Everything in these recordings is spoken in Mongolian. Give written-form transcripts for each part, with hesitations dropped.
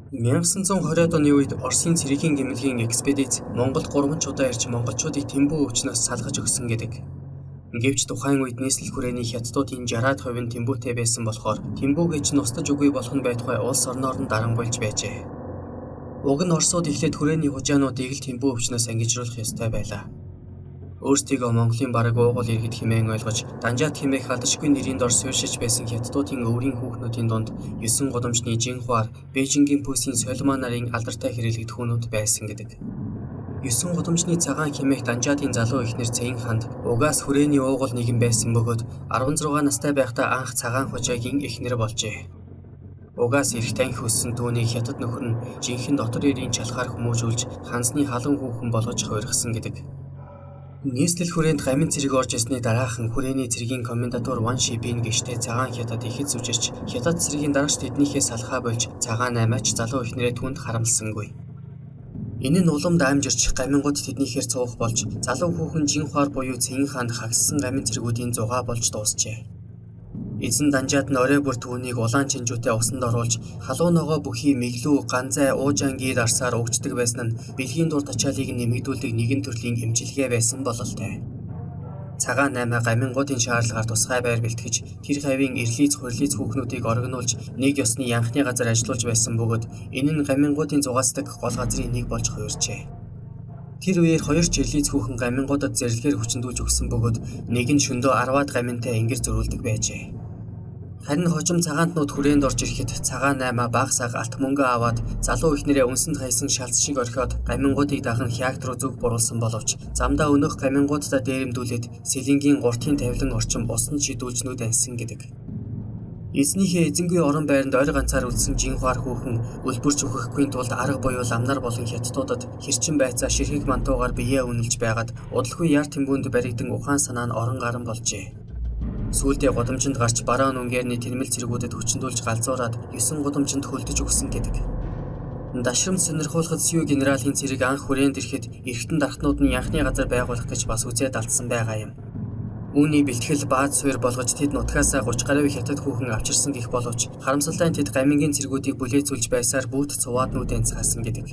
1920-ад оны үед Оросын цэргийн гэмнэлгийн экспедиц Монголд 3 удаа ирж монголчуудыг Тэмбүү өвчнөөс салгаж өгсөн гэдэг. Гэвч тухайн үед нийслэл хүрээний хятадуудын 60% нь Тэмбүүтэй байсан болохоор Тэмбүү гэж устж үгүй болох нь байтугай улс орноор нь дарангуйлж байжээ. Уг нь Оросууд эхлээд хүрээний хужаануудыг л Тэмбүү өвчнөөс ангижруулах ёстой байлаа. Өөрсдийгөө Монголын бараг уугуул иргэд хэмээн ойлгож, Данжаат хэмээх алдашгүй нэрийн дор суурьшиж байсан хятадуудын өврийн хүүхнүүдийн дунд 9 гудамжны Жинхуар, Бээжингийн пүсийн Солимон нарын алдартай хэрэглэгдэх хүнүүд байсан гэдэг. 9 гудамжны цагаан хэмээх Данжаатын залуу эхнэр Цэйн ханд угаас хүрээний уугуул нэгэн байсан бөгөөд 16 настай байхдаа анх цагаан хужаагийн эхнэр болжээ. Угаас эрх танхи өссөн түүнийг хятад нөхөр нь жинхэнэ дотор ирийн чалхаар хүмүүжүүлж хансны халуун хүүхэн болгож хувиргасан гэдэг. Нийслэл хүрээнд гамин цэрэг орж ирсний дараахан хүрээний цэргийн комендатур Ван Шибин гişтэй цагаан хятад ихэд зүжирч хятад цэргийн дарагч тэднийхээ салхаа болж цагаан наймаач залуу эхнэрээ түнд харамлсангүй. Энэ нь улам даамжирч гамингууд тэднийхээр цуух болж залуу хүүхэн Жинхуар буюу Цэйн ханд хагассан гамин цэргүүдийн зугаа болж дуусжээ. Эзэн Данжаат нь орой бүр түүнийг улаан чинжүүтэй усанд оруулж халуун ногоо бүхий мэглүү ганзай уужаан гэр арсаар өгчдөг байсан нь бэлгийн дур тачаалыг нэмэгдүүлдэг нэгэн төрлийн эмчилгээ байсан бололтой. Цагаан наймаа гамингуудын шаардлагаар тусгай байр бэлтгэж тэр хавийн эрлиц хурлиц хүүхнүүдийг оргинуулж нэг ёсны янхны газар ажиллуулж байсан бөгөөд энэ нь гамингуудын зугаацдаг гол газрын нэг болж хувирчээ. Тэр үеэр хоёр ч эрлиц хүүхэн гамингуудад зэрлэгээр хүчндүүлж өгсөн бөгөөд нэг нь шөндөө 10-аад гаминтай ингэр зөрүүлдэг байжээ. Харин хожим цагаантнууд хүрээнд орж ирэхэд цагаан наймаа баг саг алт мөнгө аваад залуу ихнэрээ үнсэнд хайсан шалц шиг орхиод гамингуудыг даган хяагт руу зүг буруулсан боловч замдаа өнөх гамингуудтай дээрэмдүүлээд сэлэнгийн гуртын тавилан орчим усанд шидүүлж нүд ансан гэдэг. Эзнийхээ эзэнгүй орон байранд ойр ганцаар үлдсэн Жинхуар хүүхэн үлбэрч үхэхгүй тулд арга буюу ламнар болон хятадуудад хэрчин байцаа ширхэг мантуугаар биеэ үнэлж байгаад удалгүй яар тэмбүүнд баригдан ухаан санаа нь орон гарan болжээ. Сүүлдээ гудамжинд гарч бараан үнгээрний тэрмэл цэргүүдэд хүчндүүлж галзуураад 9 гудамжинд хөлдөж өгсөн гэдэг. Дашрам сонирхуулахад Сью генералийн цэрэг анх хүрээнд ирэхэд эргэтэн дархтнууд нь янхны газар байгуулах гэж бас үзээд алдсан байгаа юм. Үүний бэлтгэл бааз суурь болгож тэд нутгаасаа 30 гаруй хятад хүүхэн авчирсан гэх боловч харамсалтай нь тэд гамингийн цэргүүдийг бүлээцүүлж байсаар бүгд цуваад нүдэн цаасан гэдэг.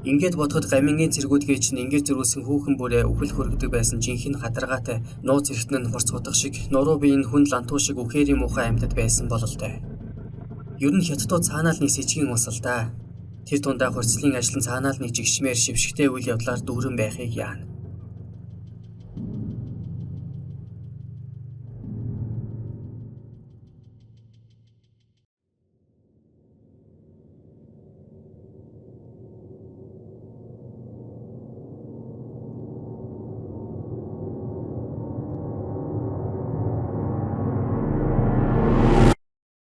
Ингээд бодоход гамингийн цэргүүдгээ чинь ингэж зөрүүлсэн хүүхэн бүрээ үхэл хөргөдөг байсан жинхэнэ хадаргаатай нууц эргэтэн нь хурц хутах шиг нуруу биеийн хүн лантуу шиг үхээрийн муухай амьтад байсан бололтой. Ер нь хятадууд цаанаал нэг сэжгийн ус л да. Тэр дундаа хурцлын ажил нь цаанаал нэг жигшмээр шившгтэй үйл явдлаар дүүрэн байхыг яана.